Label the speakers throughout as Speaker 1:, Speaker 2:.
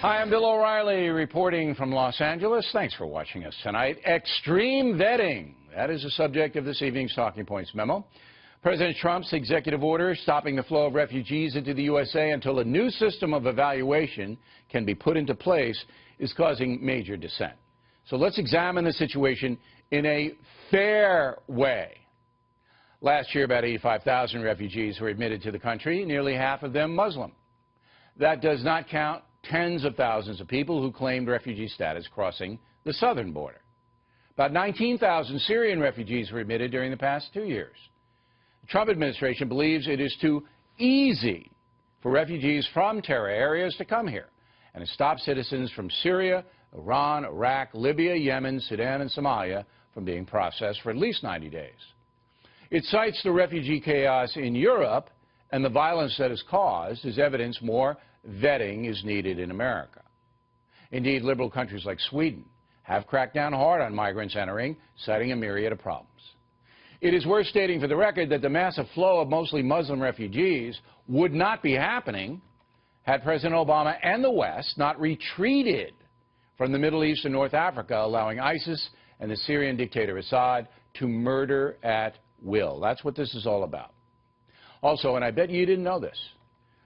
Speaker 1: Hi, I'm Bill O'Reilly reporting from Los Angeles. Thanks for watching us tonight. Extreme vetting. That is the subject of this evening's Talking Points memo. President Trump's executive order stopping the flow of refugees into the USA until a new system of evaluation can be put into place is causing major dissent. So let's examine the situation in a fair way. Last year, about 85,000 refugees were admitted to the country, nearly half of them Muslim. That does not count tens of thousands of people who claimed refugee status crossing the southern border. About 19,000 Syrian refugees were admitted during the past 2 years. The Trump administration believes it is too easy for refugees from terror areas to come here and has stopped citizens from Syria, Iran, Iraq, Libya, Yemen, Sudan, and Somalia from being processed for at least 90 days. It cites the refugee chaos in Europe and the violence that is caused as evidence more vetting is needed in America. Indeed, liberal countries like Sweden have cracked down hard on migrants entering, citing a myriad of problems. It is worth stating for the record that the massive flow of mostly Muslim refugees would not be happening had President Obama and the West not retreated from the Middle East and North Africa, allowing ISIS and the Syrian dictator Assad to murder at will. That's what this is all about. Also, and I bet you didn't know this,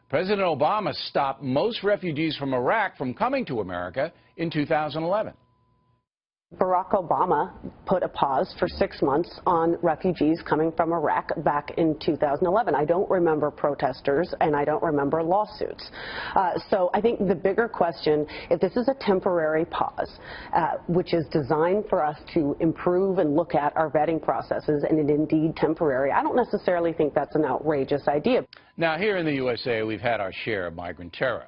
Speaker 1: President Obama stopped most refugees from Iraq from coming to America in 2011.
Speaker 2: Barack Obama put a pause for 6 months on refugees coming from Iraq back in 2011. I don't remember protesters and I don't remember lawsuits. So I think the bigger question, if this is a temporary pause, which is designed for us to improve and look at our vetting processes, and it indeed temporary, I don't necessarily think that's an outrageous idea.
Speaker 1: Now, here in the USA, we've had our share of migrant terror.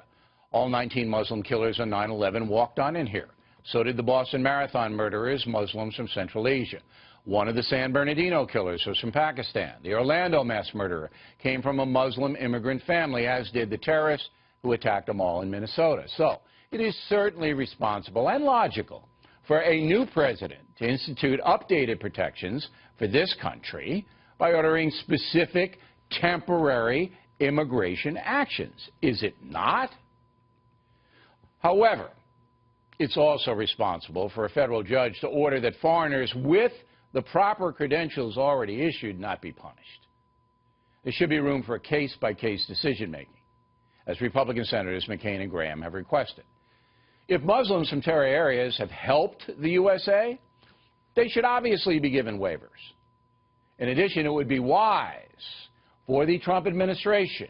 Speaker 1: All 19 Muslim killers on 9/11 walked on in here. So did the Boston Marathon murderers, Muslims from Central Asia. One of the San Bernardino killers was from Pakistan. The Orlando mass murderer came from a Muslim immigrant family, as did the terrorists who attacked them all in Minnesota. So it is certainly responsible and logical for a new president to institute updated protections for this country by ordering specific temporary immigration actions. Is it not? However, it's also responsible for a federal judge to order that foreigners with the proper credentials already issued not be punished. There should be room for a case-by-case decision-making, as Republican Senators McCain and Graham have requested. If Muslims from terror areas have helped the USA, they should obviously be given waivers. In addition, it would be wise for the Trump administration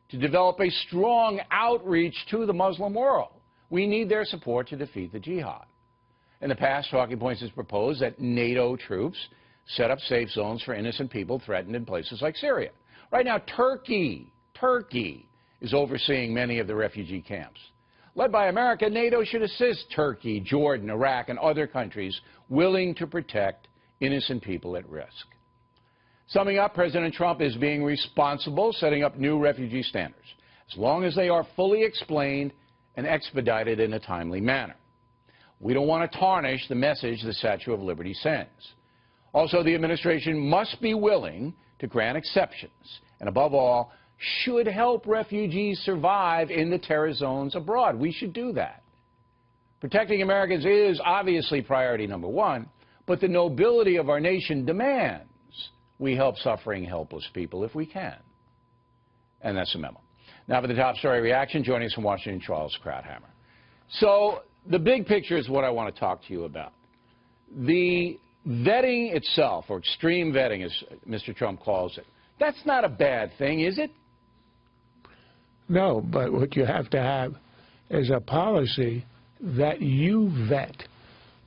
Speaker 1: to develop a strong outreach to the Muslim world. We need their support to defeat the jihad. In the past, Talking Points has proposed that NATO troops set up safe zones for innocent people threatened in places like Syria. Right now, Turkey is overseeing many of the refugee camps. Led by America, NATO should assist Turkey, Jordan, Iraq, and other countries willing to protect innocent people at risk. Summing up, President Trump is being responsible, setting up new refugee standards, as long as they are fully explained and expedited in a timely manner. We don't want to tarnish the message the Statue of Liberty sends. Also, the administration must be willing to grant exceptions and, above all, should help refugees survive in the terror zones abroad. We should do that. Protecting Americans is obviously priority number one, but the nobility of our nation demands we help suffering, helpless people if we can. And that's the memo. Now for the top story reaction, joining us from Washington, Charles Krauthammer. So the big picture is what I want to talk to you about. The vetting itself, or extreme vetting as Mr. Trump calls it, that's not a bad thing, is it?
Speaker 3: No, but what you have to have is a policy that you vet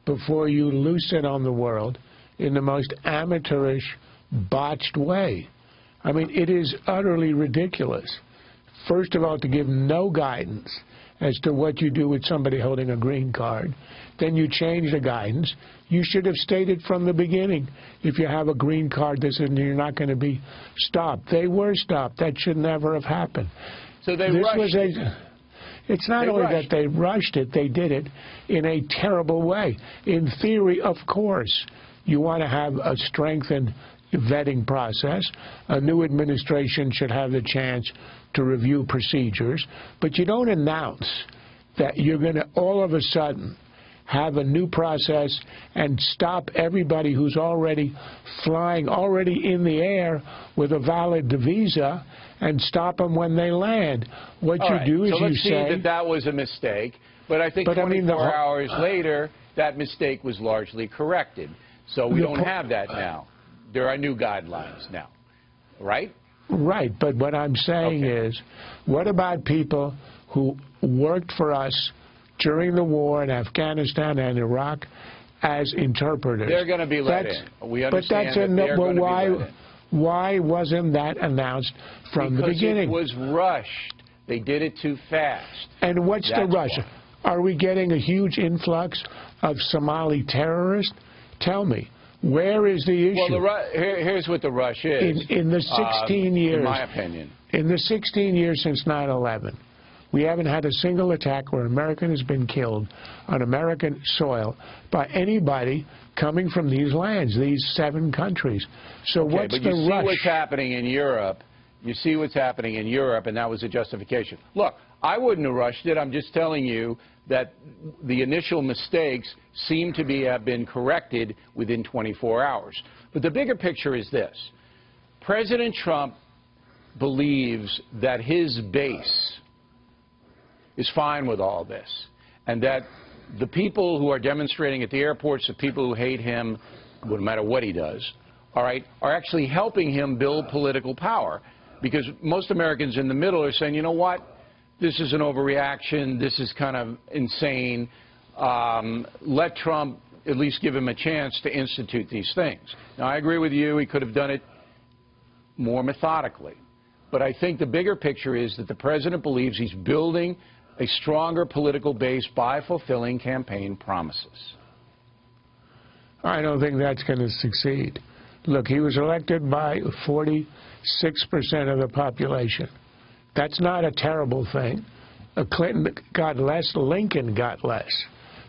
Speaker 3: before you loose it on the world in the most amateurish, botched way. I mean, it is utterly ridiculous. First of all, to give no guidance as to what you do with somebody holding a green card. Then you change the guidance. You should have stated from the beginning, if you have a green card, you're not going to be stopped. They were stopped. That should never have happened.
Speaker 1: So they rushed it.
Speaker 3: It's not only that they rushed it, they did it in a terrible way. In theory, of course, you want to have a strengthened vetting process. A new administration should have the chance to review procedures, but you don't announce that you're going to all of a sudden have a new process and stop everybody who's already flying, already in the air with a valid visa, and stop them when they land. What you do is
Speaker 1: so
Speaker 3: you
Speaker 1: say...
Speaker 3: let's see
Speaker 1: that was a mistake, but I think 24 hours later, that mistake was largely corrected. So we don't have that now. There are new guidelines now, right?
Speaker 3: Right, but what I'm saying is, what about people who worked for us during the war in Afghanistan and Iraq as interpreters?
Speaker 1: They're going to be let in. We understand that they're going to be let in.
Speaker 3: Why wasn't that announced from the beginning?
Speaker 1: Because it was rushed. They did it too fast.
Speaker 3: And what's the rush? Are we getting a huge influx of Somali terrorists? Tell me. Where is the issue?
Speaker 1: Well, here's what the rush is.
Speaker 3: In the 16 years,
Speaker 1: in my opinion,
Speaker 3: in the 16 years since 9/11, we haven't had a single attack where an American has been killed on American soil by anybody coming from these lands, these 7 countries. So what's the rush?
Speaker 1: But you see what's happening in Europe. You see what's happening in Europe, and that was a justification. Look, I wouldn't have rushed it. I'm just telling you that the initial mistakes seem to have been corrected within 24 hours. But the bigger picture is this. President Trump believes that his base is fine with all this, and that the people who are demonstrating at the airports, the people who hate him, no matter what he does, all right, are actually helping him build political power. Because most Americans in the middle are saying, you know what, this is an overreaction, this is kind of insane, let Trump at least give him a chance to institute these things. Now, I agree with you, he could have done it more methodically. But I think the bigger picture is that the president believes he's building a stronger political base by fulfilling campaign promises.
Speaker 3: I don't think that's going to succeed. Look, he was elected by 46% of the population. That's not a terrible thing. Clinton got less, Lincoln got less.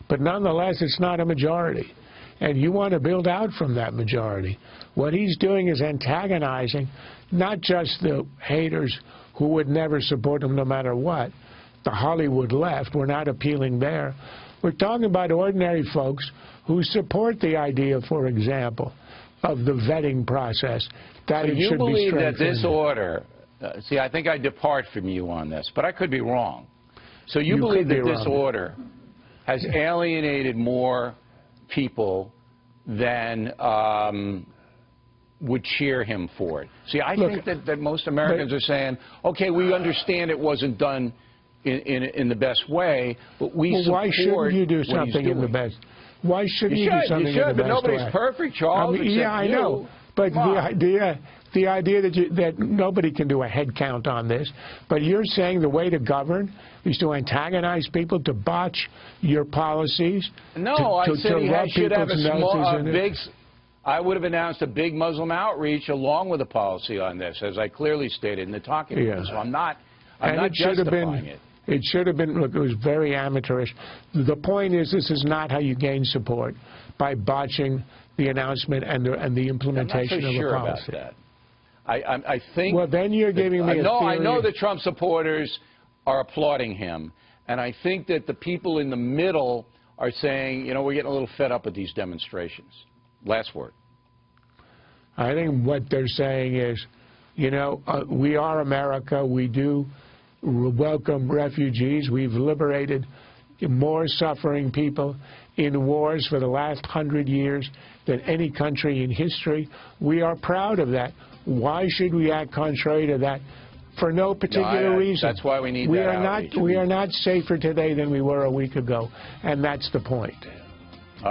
Speaker 3: But nonetheless, it's not a majority. And you want to build out from that majority. What he's doing is antagonizing not just the haters who would never support him no matter what, the Hollywood left. We're not appealing there. We're talking about ordinary folks who support the idea, for example, of the vetting process. That
Speaker 1: so
Speaker 3: it
Speaker 1: you
Speaker 3: should
Speaker 1: believe
Speaker 3: be
Speaker 1: that this order, see, I think I depart from you on this, but I could be wrong. So you believe that this order has alienated more people than would cheer him for it. See, I think that most Americans are saying, okay, we understand it wasn't done in the best way, but we support
Speaker 3: why shouldn't you do something in the best? Why shouldn't you do something in the best way?
Speaker 1: But nobody's perfect, Charles.
Speaker 3: I mean, yeah, I know. But the idea that nobody can do a head count on this, but you're saying the way to govern is to antagonize people, to botch your policies?
Speaker 1: No, I said he should have a big... I would have announced a big Muslim outreach along with a policy on this, as I clearly stated in the talking point. So I'm not justifying it.
Speaker 3: It should have been, look, it was very amateurish. The point is, this is not how you gain support, by botching the announcement and the implementation of the policy.
Speaker 1: I'm not so sure about that. I think...
Speaker 3: Well, then you're giving me a theory.
Speaker 1: I know the Trump supporters are applauding him, and I think that the people in the middle are saying, you know, we're getting a little fed up with these demonstrations. Last word.
Speaker 3: I think what they're saying is, you know, we are America. We do welcome refugees. We've liberated more suffering people in wars for the last 100 years than any country in history. We are proud of that. Why should we act contrary to that? For no particular reason.
Speaker 1: That's why we need that outreach.
Speaker 3: We are not safer today than we were a week ago, and that's the point.